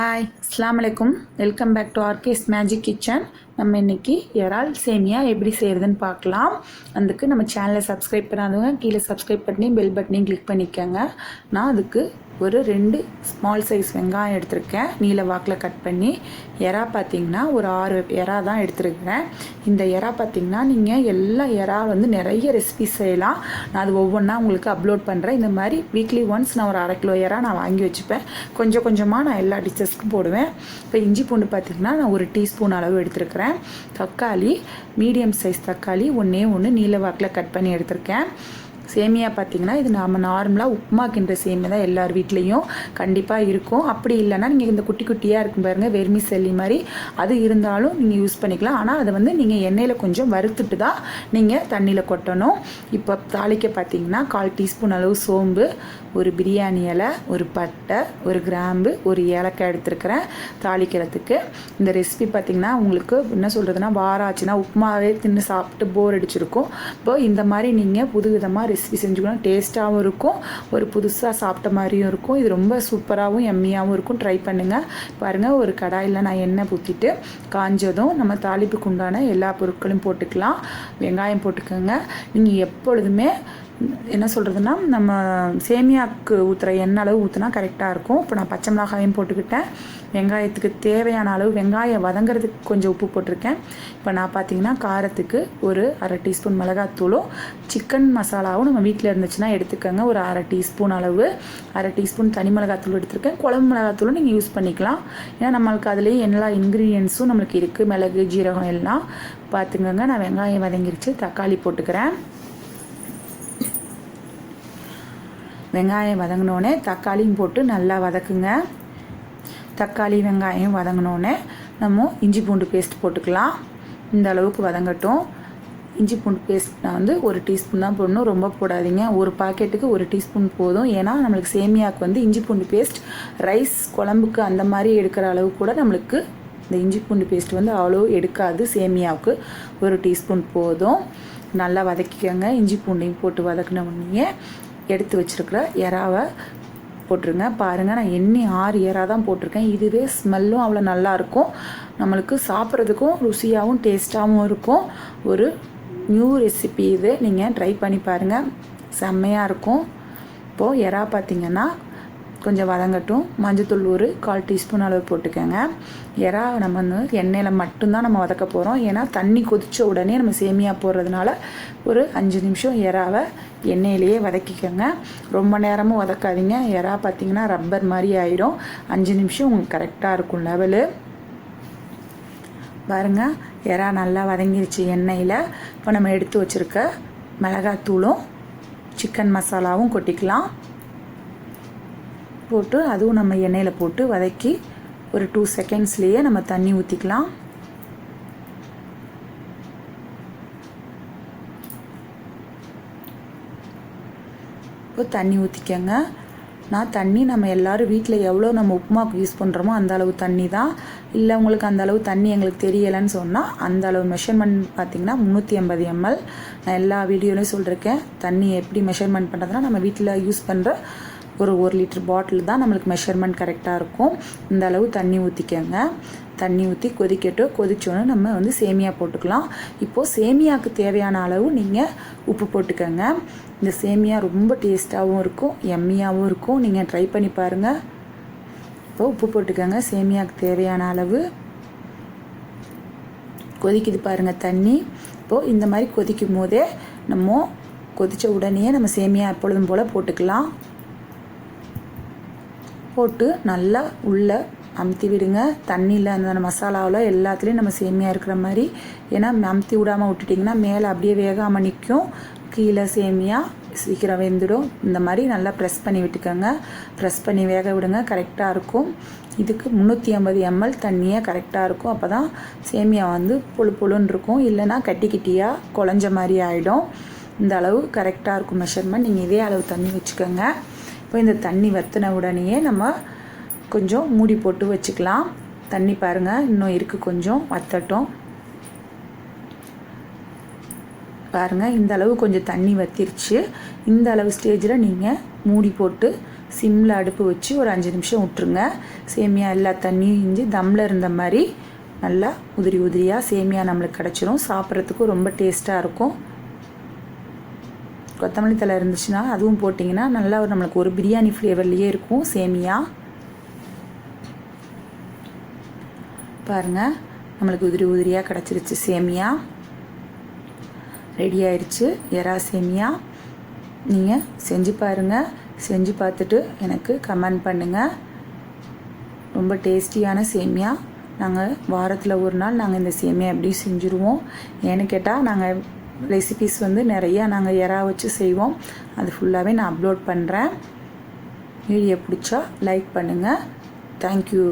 Hi அஸ்ஸலாமு அலைக்கும். Welcome back to RK's magic kitchen. நம்ம இன்றைக்கி இறால் சேமியா எப்படி செய்கிறதுன்னு பார்க்கலாம். அதுக்கு நம்ம சேனலை சப்ஸ்கிரைப் பண்ணாதவங்க கீழே சப்ஸ்கிரைப் பண்ணி பெல் பட்டனையும் கிளிக் பண்ணிக்கோங்க. நான் அதுக்கு ஒரு 2 ஸ்மால் சைஸ் வெங்காயம் எடுத்திருக்கேன், நீல வாக்கில் கட் பண்ணி. எறா பார்த்திங்கன்னா ஒரு 6 எறா தான் எடுத்துருக்கிறேன். இந்த எறா பார்த்திங்கன்னா நீங்கள் எல்லா எறா நிறைய ரெசிபிஸ் செய்யலாம். நான் அது ஒவ்வொன்றா உங்களுக்கு அப்லோட் பண்ணுறேன். இந்த மாதிரி வீக்லி ஒன்ஸ் நான் ஒரு 1/2 கிலோ எறா நான் வாங்கி வச்சுப்பேன். கொஞ்சம் கொஞ்சமாக நான் எல்லா டிஷ்ஷஸ்க்கும் போடுவேன். இப்போ இஞ்சி பூண்டு பார்த்திங்கன்னா நான் ஒரு டீஸ்பூன் அளவு எடுத்துருக்கிறேன். தக்காளி மீடியம் சைஸ் தக்காளி ஒன்று நீல வாக்கில் கட் பண்ணி எடுத்திருக்கேன். சேமியா பார்த்திங்கன்னா இது நம்ம நார்மலாக உப்மா கிண்டுற சேமியா தான் எல்லார் வீட்லேயும் கண்டிப்பாக இருக்கும். அப்படி இல்லைன்னா நீங்கள் இந்த குட்டி குட்டியாக இருக்கும் பாருங்கள், வெர்மிசெல்லி மாதிரி, அது இருந்தாலும் நீங்கள் யூஸ் பண்ணிக்கலாம். ஆனால் அதை நீங்கள் எண்ணெயில் கொஞ்சம் வறுத்துட்டு தான் நீங்கள் தண்ணியில் கொட்டணும். இப்போ தாளிக்க பார்த்திங்கன்னா 1/4 டீஸ்பூன் அளவு சோம்பு, ஒரு பிரியாணி இலை, ஒரு பட்டை, ஒரு கிராம்பு, ஒரு ஏலக்காய் எடுத்துருக்கிறேன் தாளிக்கிறதுக்கு. இந்த ரெசிபி பார்த்திங்கன்னா உங்களுக்கு என்ன சொல்கிறதுனா வாரம் ஆச்சுன்னா உப்புமாவே தின்னு சாப்பிட்டு போர் அடிச்சிருக்கும். இப்போ இந்த மாதிரி நீங்கள் புது விதமாக ரெசிபி செஞ்சுக்கலாம். டேஸ்ட்டாகவும் இருக்கும், ஒரு புதுசாக சாப்பிட்ட மாதிரியும் இருக்கும். இது ரொம்ப சூப்பராகவும் எம்மியாகவும் இருக்கும். ட்ரை பண்ணுங்கள். பாருங்கள், ஒரு கடாயில் நான் எண்ணெய் ஊற்றிட்டு காஞ்சதும் நம்ம தாளிப்புக்கு உண்டான எல்லா பொருட்களையும் போட்டுக்கலாம். வெங்காயம் போட்டுக்கோங்க. நீங்கள் எப்பொழுதுமே என்ன சொல்கிறதுனா நம்ம சேமியாவுக்கு ஊற்றுற எண்ணெய் அளவு ஊற்றினா கரெக்டாக இருக்கும். இப்போ நான் பச்சை மிளகாயும் போட்டுக்கிட்டேன். வெங்காயத்துக்கு தேவையான அளவு வெங்காயம் வதங்கிறதுக்கு கொஞ்சம் உப்பு போட்டிருக்கேன். இப்போ நான் பார்த்திங்கன்னா காரத்துக்கு ஒரு 1/2 டீஸ்பூன் மிளகாத்தூளும் சிக்கன் மசாலாவும் நம்ம வீட்டில் இருந்துச்சுன்னா எடுத்துக்கோங்க. ஒரு 1/2 டீஸ்பூன் அளவு 1/2 டீஸ்பூன் தனி மிளகாத்தூள் எடுத்துருக்கேன். குழம்பு மிளகாத்தூளும் நீங்கள் யூஸ் பண்ணிக்கலாம். ஏன்னா நம்மளுக்கு அதுலேயே எல்லா இன்க்ரீடியன்ஸும் நம்மளுக்கு இருக்குது. மிளகு, ஜீரகம் எல்லாம் பார்த்துக்கோங்க. நான் வெங்காயம் வதங்கிருச்சு. தக்காளி போட்டுக்கிறேன். வெங்காயம் வதங்கினோடனே தக்காளியும் போட்டு நல்லா வதக்குங்க. தக்காளி வெங்காயம் வதங்கினோடனே நம்ம இஞ்சி பூண்டு பேஸ்ட் போட்டுக்கலாம். இந்த அளவுக்கு வதங்கட்டும். இஞ்சி பூண்டு பேஸ்ட் நான் ஒரு டீஸ்பூன் தான் போடணும், ரொம்ப போடாதீங்க. ஒரு பாக்கெட்டுக்கு 1 டீஸ்பூன் போதும். ஏன்னா நம்மளுக்கு சேமியாவுக்கு இஞ்சி பூண்டு பேஸ்ட் ரைஸ் குழம்புக்கு அந்த மாதிரி எடுக்கிற அளவு கூட நம்மளுக்கு இந்த இஞ்சி பூண்டு பேஸ்ட் அவ்வளோ எடுக்காது. சேமியாவுக்கு 1 டீஸ்பூன் போதும். நல்லா வதக்கிக்கோங்க. இஞ்சி பூண்டையும் போட்டு வதக்கின உடனே எடுத்து வச்சுருக்கிற எறாவை போட்டுருங்க. பாருங்கள், நான் 6 எறா தான் போட்டிருக்கேன். இதுவே ஸ்மெல்லும் அவ்வளோ நல்லாயிருக்கும், நம்மளுக்கு சாப்பிட்றதுக்கும் ருசியாகவும் டேஸ்ட்டாகவும் இருக்கும். ஒரு நியூ ரெசிபி இது, நீங்கள் ட்ரை பண்ணி பாருங்கள், செம்மையாக இருக்கும். இப்போது எறா பார்த்திங்கன்னா கொஞ்சம் வதங்கட்டும். மஞ்சத்தூள் ஒரு 1/4 டீஸ்பூன் அளவு போட்டுக்கோங்க. எறா நம்ம எண்ணெயில் மட்டும்தான் நம்ம வதக்க போகிறோம். ஏன்னா தண்ணி கொதித்த உடனே நம்ம சேமியா போடுறதுனால ஒரு 5 நிமிஷம் எறாவை எண்ணெயிலேயே வதக்கிக்கோங்க. ரொம்ப நேரமும் வதக்காதீங்க. எறா பார்த்திங்கன்னா ரப்பர் மாதிரி ஆயிரும். 5 நிமிஷம் உங்களுக்கு கரெக்டாக இருக்கும் லெவலு. பாருங்கள், எறா நல்லா வதங்கிருச்சு எண்ணெயில். இப்போ நம்ம எடுத்து வச்சுருக்க மிளகாத்தூளும் சிக்கன் மசாலாவும் கொட்டிக்கலாம். போட்டு அதுவும் நம்ம எண்ணெயில் போட்டு வதக்கி ஒரு 2 செகண்ட்ஸ்லேயே நம்ம தண்ணி ஊற்றிக்கலாம். இப்போ தண்ணி ஊற்றிக்கங்க. நான் தண்ணி நம்ம எல்லோரும் வீட்டில் எவ்வளோ நம்ம உப்புமாவுக்கு யூஸ் பண்ணுறோமோ அந்த அளவு தண்ணி தான். இல்லை உங்களுக்கு அந்த அளவு தண்ணி எங்களுக்கு தெரியலைன்னு சொன்னால் அந்த அளவு மெஷர்மெண்ட் பார்த்திங்கன்னா 350 ml. நான் எல்லா வீடியோலையும் சொல்லியிருக்கேன் தண்ணி எப்படி மெஷர்மெண்ட் பண்ணுறதுனா நம்ம வீட்டில் யூஸ் பண்ணுற ஒரு 1 லிட்டர் பாட்டில் தான் நம்மளுக்கு மெஷர்மெண்ட் கரெக்டாக இருக்கும். இந்த அளவு தண்ணி ஊற்றிக்கங்க. தண்ணி ஊற்றி கொதிக்கட்டும். கொதிச்சோன்னு நம்ம சேமியா போட்டுக்கலாம். இப்போது சேமியாவுக்கு தேவையான அளவு நீங்கள் உப்பு போட்டுக்கோங்க. இந்த சேமியா ரொம்ப டேஸ்ட்டாகவும் இருக்கும், எம்மியாகவும் இருக்கும். நீங்கள் ட்ரை பண்ணி பாருங்கள். இப்போது உப்பு போட்டுக்கோங்க. சேமியாவுக்கு தேவையான அளவு. கொதிக்குது பாருங்கள் தண்ணி. இப்போது இந்த மாதிரி கொதிக்கும் போதே நம்ம கொதித்த உடனே நம்ம சேமியா எப்பொழுதும் போல் போட்டுக்கலாம். போட்டு நல்லா உள்ளே அமுத்தி விடுங்க. தண்ணியில் அந்த மசாலாவில் எல்லாத்துலேயும் நம்ம சேமியா இருக்கிற மாதிரி. ஏன்னா அமுத்தி விடாமல் விட்டுட்டிங்கன்னா மேலே அப்படியே வேகாமல் நிற்கும், கீழே சேமியா சீக்கிரம் வெந்துடும். இந்த மாதிரி நல்லா ப்ரெஸ் பண்ணி விட்டுக்கோங்க. ப்ரெஸ் பண்ணி வேக விடுங்க, கரெக்டாக இருக்கும். இதுக்கு 350 ml தண்ணியே கரெக்டாக இருக்கும். அப்போ தான் சேமியா பொழு பொழுன்னு இருக்கும், இல்லைன்னா கட்டி கட்டியாக குழஞ்ச மாதிரி ஆகிடும். இந்த அளவு கரெக்டாக இருக்கும் மெஷர்மெண்ட். நீங்கள் இதே அளவு தண்ணி வச்சுக்கோங்க. இப்போ இந்த தண்ணி வற்றின உடனேயே நம்ம கொஞ்சம் மூடி போட்டு வச்சுக்கலாம். தண்ணி பாருங்கள் இன்னும் இருக்குது, கொஞ்சம் வற்றட்டும். பாருங்கள் இந்த அளவு கொஞ்சம் தண்ணி வற்றிருச்சு. இந்த அளவு ஸ்டேஜில் நீங்கள் மூடி போட்டு சிம்மில் அடுப்பு வச்சு ஒரு 5 நிமிஷம் விட்டுருங்க. சேமியா எல்லா தண்ணியும் இஞ்சி தம்மில் இருந்த மாதிரி நல்லா உதிரி உதிரியாக சேமியா நம்மளுக்கு கிடச்சிரும். சாப்பிட்றதுக்கும் ரொம்ப டேஸ்ட்டாக இருக்கும். கொத்தமல்லி தழை இருந்துச்சுன்னா அதுவும் போட்டிங்கன்னா நல்லா நம்மளுக்கு ஒரு பிரியாணி ஃப்ளேவர்லேயே இருக்கும் சேமியா. பாருங்கள், நம்மளுக்கு உதிரி உதிரியாக கிடச்சிருச்சு சேமியா. ரெடி ஆயிடுச்சு எறா சேமியா. நீங்கள் செஞ்சு பாருங்கள். செஞ்சு பார்த்துட்டு எனக்கு கமெண்ட் பண்ணுங்கள். ரொம்ப டேஸ்டியான சேமியா. நாங்கள் வாரத்தில் ஒரு நாள் நாங்கள் இந்த சேமியா எப்படி செஞ்சுருவோம். ஏன்னு கேட்டால் நாங்கள் ரெசிபீஸ் நிறையா நாங்கள் எறா வச்சு செய்வோம். அது ஃபுல்லாகவே நான் அப்லோட் பண்ணுறேன். வீடியோ பிடிச்சா லைக் பண்ணுங்கள். தேங்க்யூ.